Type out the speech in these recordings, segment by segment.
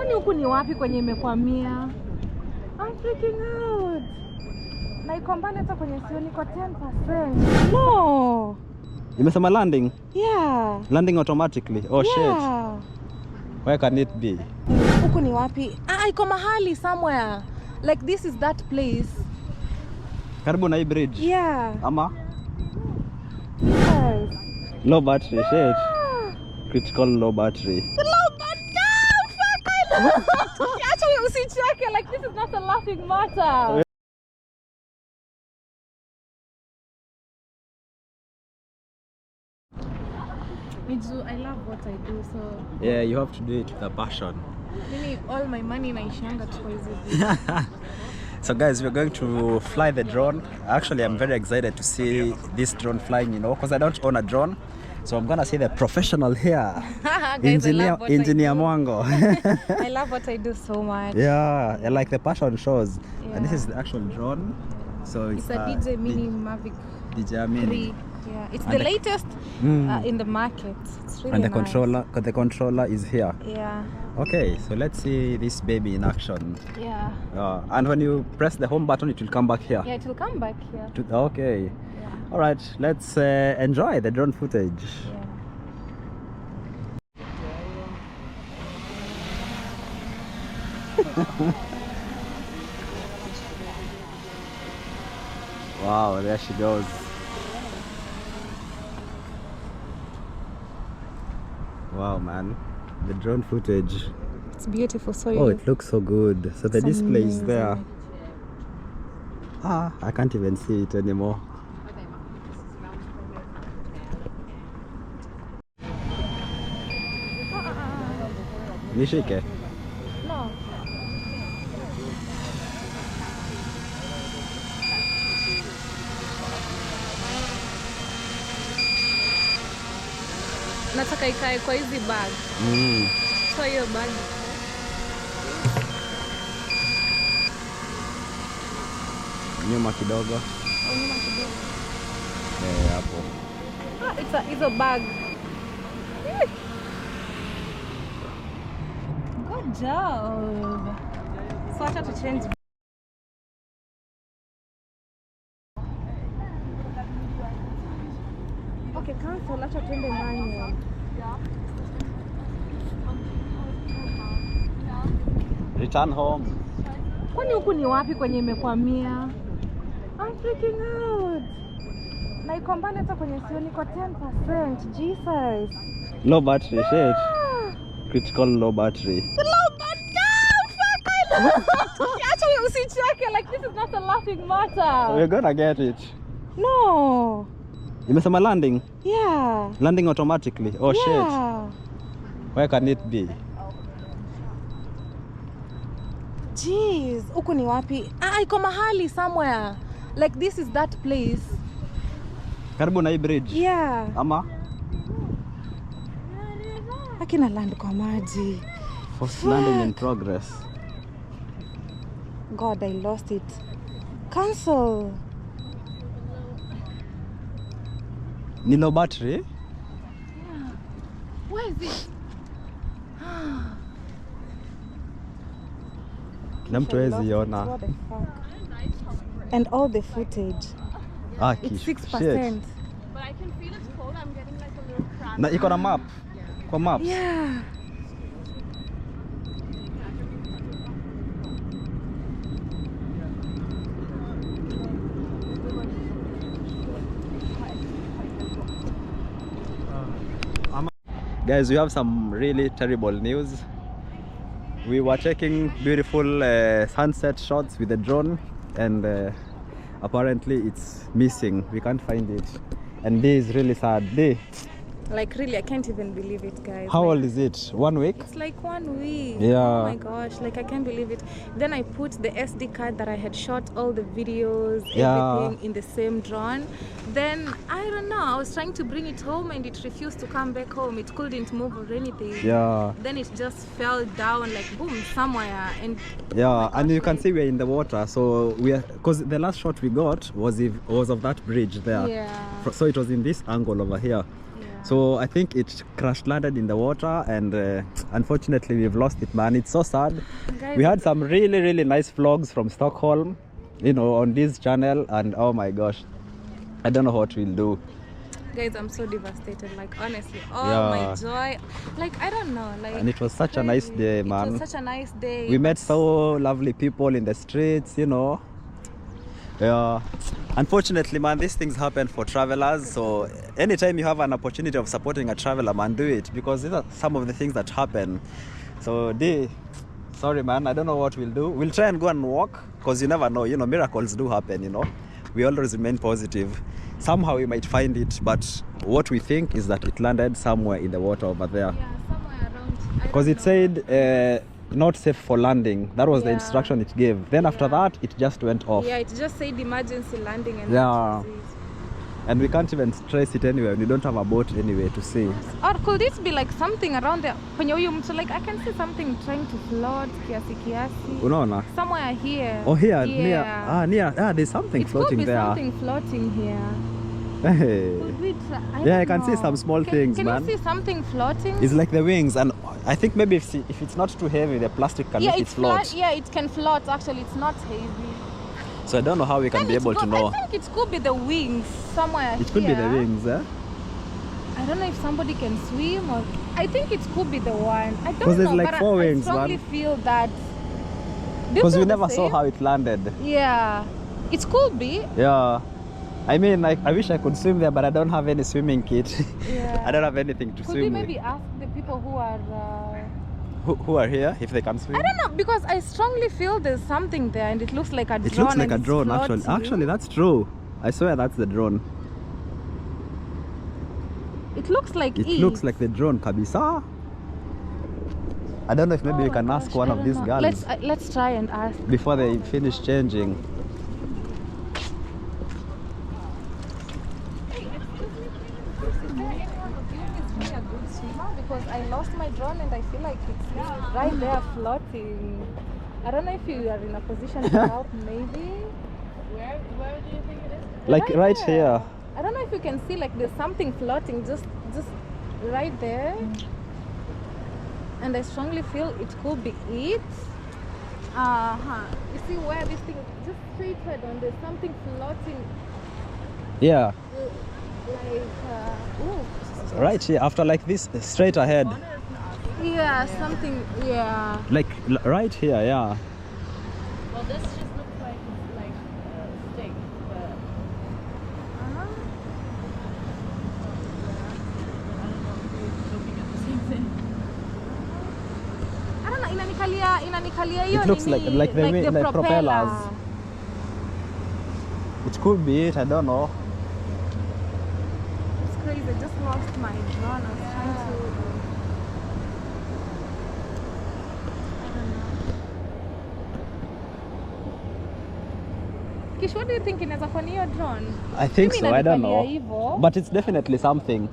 Kwani huku ni wapi kwenye imekwamia? I'm freaking out. Na iko mbali hata kwenye sioni kwa 10%. No. Imesema landing? Yeah. Landing automatically. Oh yeah. Shit. Where can it be? Huku ni wapi? Iko mahali somewhere. Like this is that place. Karibu na hii bridge? Yeah. Ama? Yes. Low battery, shit. Critical low battery. Low battery! Fuck, I love it! Actually, usicheke, like this is not a laughing matter. I love what I do, so... Yeah, you have to do it with a passion. Really, all my money naishanga tu hizi. So guys, we're going to fly the drone. Actually, I'm very excited to see this drone flying, you know, because I don't own a drone. So I'm gonna see the professional here. Guys, Engineer Mwango. I love what I do so much. Yeah, I like the passion shows. Yeah. And this is the actual drone. So it's a DJ Mini Mavic DJ Mini 3. Yeah, it's the latest in the market. It's really and the nice. the controller is here. Yeah. Okay, so let's see this baby in action. Yeah. And when you press the home button, it will come back here. Yeah, it will come back here. Okay. Yeah. All right, let's enjoy the drone footage. Yeah. Wow, there she goes. Wow, man, the drone footage. It's beautiful. So oh, it looks so good. So the display is there. I can't even see it anymore. Nishike? No. Nataka ikae kwa hizi bag. So hiyo bag. Nyuma kidogo. Nyuma kidogo. Hapo. It's a bag. Good job. So I had to change. Okay, cancel. Acha tuende manual. Return home. Kwani huku ni wapi kwenye imekwamia? I'm freaking out. Na iko mbali hata kwenye sioni kwa 10%. Jesus. Low battery, shit. Critical low battery. Low battery! Fuck, I love it! Actually, usicheke, like this is not a laughing matter. We're gonna get it. No. Imesema landing? Yeah. Landing automatically. Oh yeah. Shit. Where can it be? Jeez, huku ni wapi? Iko mahali somewhere. Like this is that place. Karibu na hii bridge? Yeah. Ama? Akina land kwa maji. First landing in progress. God, I lost it. Cancel. Ni low battery? Yeah. Where is it? Kila mtu hawezi iona. What the fuck? And all the footage. Kish. It's 6%. Shit. But I can feel it's cold. I'm getting like a little cramp. Na iko na map. Kwa maps. Yeah. Guys, we have some really terrible news. We were taking beautiful sunset shots with the drone, and apparently it's missing. We can't find it, and this is really sad. Dee, Like really, I can't even believe it, guys. how like, old is it? 1 week? It's like 1 week. Yeah. Oh my gosh, like I can't believe it. Then I put the SD card that I had shot all the videos, everything in the same drone. Then I don't know, I was trying to bring it home and it refused to come back home. It couldn't move or anything. Yeah. Then it just fell down like boom somewhere, and Yeah, and you can see we're in the water, so we are, because the last shot we got was of that bridge there. Yeah. So it was in this angle over here. Yeah. So I think it crash landed in the water, and unfortunately we've lost it, man. It's so sad. Guys, We had some really nice vlogs from Stockholm, you know, on this channel, and oh my gosh, I don't know what we'll do. guys, I'm so devastated, like honestly, my joy, like I don't know, like. And it was such a nice day, man. It was such a nice day. We met so lovely people in the streets, you know. Yeah, unfortunately, man, these things happen for travelers. So anytime you have an opportunity of supporting a traveler, man, do it, because these are some of the things that happen. So Dee, sorry, man, I don't know what we'll do. We'll try and go and walk, because you never know, you know, miracles do happen, you know. We always remain positive. Somehow we might find it, but what we think is that it landed somewhere in the water over there. Yeah, somewhere around. Because it said not safe for landing. That was the instruction it gave. Then after that, it just went off. Yeah, it just said emergency landing, and yeah, that was it. And we can't even trace it anywhere. We don't have a boat anyway to see. Or could it be like something around there? So like I can see something trying to float kiasi. Unaona? Somewhere here. Oh, here, yeah. near. There's something floating there. It could be something floating here. Hey. Could we try? I can see some small things, man. Can you see something floating? It's like the wings, and I think maybe if it's not too heavy, the plastic can make it float. Yeah, it can float. Actually, it's not heavy. So I don't know how we can be able to know. I think it could be the wings somewhere. It could be the wings, eh? I don't know if somebody can swim, or I think it could be the one. I don't know. Because there's like four wings, I strongly feel that. Because we never saw how it landed. Yeah, it could be. Yeah. I mean, like, I wish I could swim there, but I don't have any swimming kit. Yeah. I don't have anything to swim with. Could we maybe ask the people who are... Who are here, if they can swim? I don't know, because I strongly feel there's something there, and it looks like a drone. It looks like a drone, actually. Actually, that's true. I swear that's the drone. It looks like it. It looks like the drone, kabisa. I don't know if maybe we can ask one of these girls. Let's try and ask. Before they finish changing. Because I lost my drone and I feel like it's right there floating. I don't know if you are in a position to help, maybe. Where do you think it is? Like right here. I don't know if you can see, like there's something floating just right there. And I strongly feel it could be it. You see where this thing just straight ahead on, there's something floating. Yeah. Like right here, after like this, straight ahead. Yeah, something, yeah. Like right here, yeah. Well, this just looks like it's like a stick, but I don't know if you're looking at the same thing. I don't know, inanikalia hiyo It looks nini, like the propellers. propeller. It could be it, I don't know. It's crazy, I just lost my drone. I was trying to... Kish, what do you think inaweza kuwa ni hiyo drone? I think Mimi so, I don't inanikalia know. hivyo. But it's definitely something.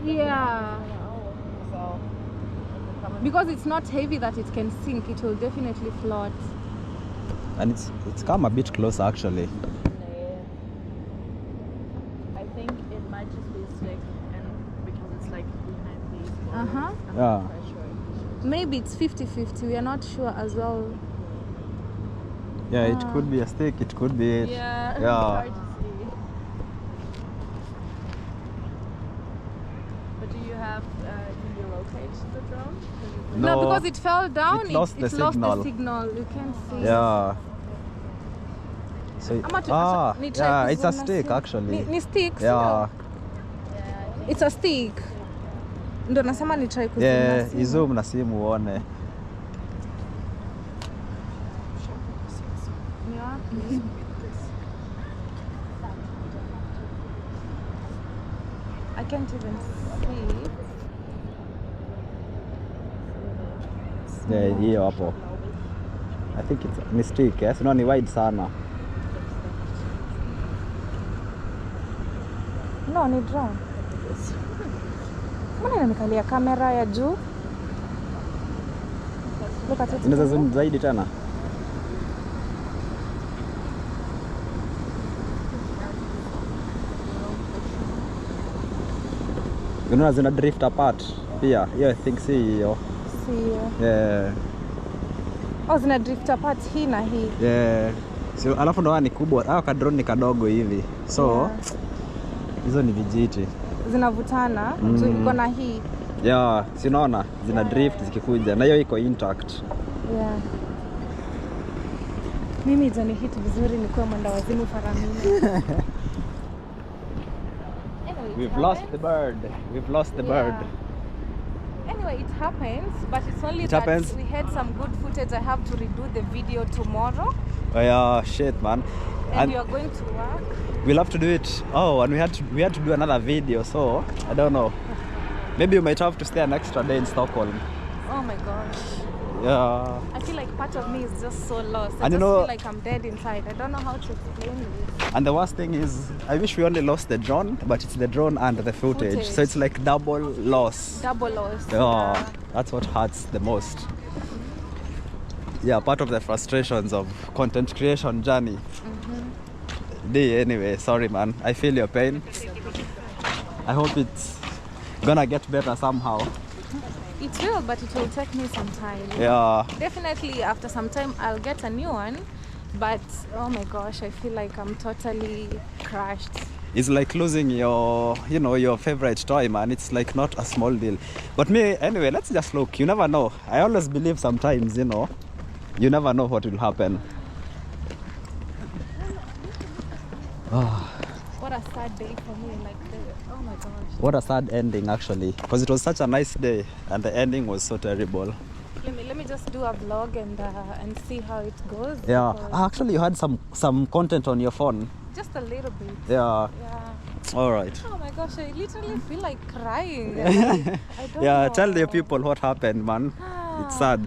Yeah. So, Because it's not heavy that it can sink, it will definitely float. And it's come a bit close actually. I think it might just be a stick, and because it's like behind these walls, Uh-huh. I'm Yeah. not quite sure. Maybe it's 50-50, we are not sure as well. Yeah, it could be a stick, it could be it. Yeah, it's Yeah. hard to see. But do you have, can you locate the drone? No, because it fell down, it lost the signal. lost the signal. You can't see. Yeah. So yeah, it's a stick actually. Ni stick? Yeah. It's a stick. Ndo nasema ni try kuzima Yeah, simu. izoom na simu uone. Ni wapi? I can't even see. Yeah, hiyo hapo. I think it's ni stick, yes? No, ni wide sana. No, ni drone. Mbona inanikalia kamera ya juu? Look at it. Inaweza zoom zaidi tena. Unaona zina drift apart pia. Hiyo I think si hiyo. Si. Yeah. Oh, zina drift apart hii na hii. Yeah. So alafu ndo ni kubwa. Ka drone ni kadogo hivi. So hizo ni vijiti. Zinavutana, iko na hii. Yeah, si unaona zina drift zikikuja na hiyo iko intact. Yeah. Mimi jani hit vizuri nikuwa mwenda wazimu faramini. We've lost the bird. We've lost the bird. Anyway, it happens, but it's only It that happens. we had some good footage. I have to redo the video tomorrow. Oh yeah, shit, man. And you are going to work. We'll have to do it. Oh, and we had to do another video, so I don't know. Maybe you might have to stay an extra day in Stockholm. Oh my gosh. Yeah. I feel like part of me is just so lost. I And you just know, feel like I'm dead inside. I don't know how to explain this. and the worst thing is, I wish we only lost the drone, but it's the drone and the footage. So it's like double loss. Double loss. Yeah, that's what hurts the most. Yeah, part of the frustrations of content creation journey. Dee, anyway, sorry man, I feel your pain. I hope it's gonna get better somehow. It will, but it will take me some time. Yeah. Definitely after some time I'll get a new one. But oh my gosh, I feel like I'm totally crushed. It's like losing your, your favorite toy, man. It's like not a small deal. But me, anyway, let's just look. You never know. I always believe sometimes, you never know what will happen. What a sad day for me. Oh my gosh. What a sad ending, actually. Because it was such a nice day and the ending was so terrible. Let me just do a vlog and see how it goes. Yeah. Actually, you had some content on your phone. Just a little bit. Yeah. Yeah. All right. Oh my gosh, I literally feel like crying. I don't know. Tell the people what happened, man. It's sad.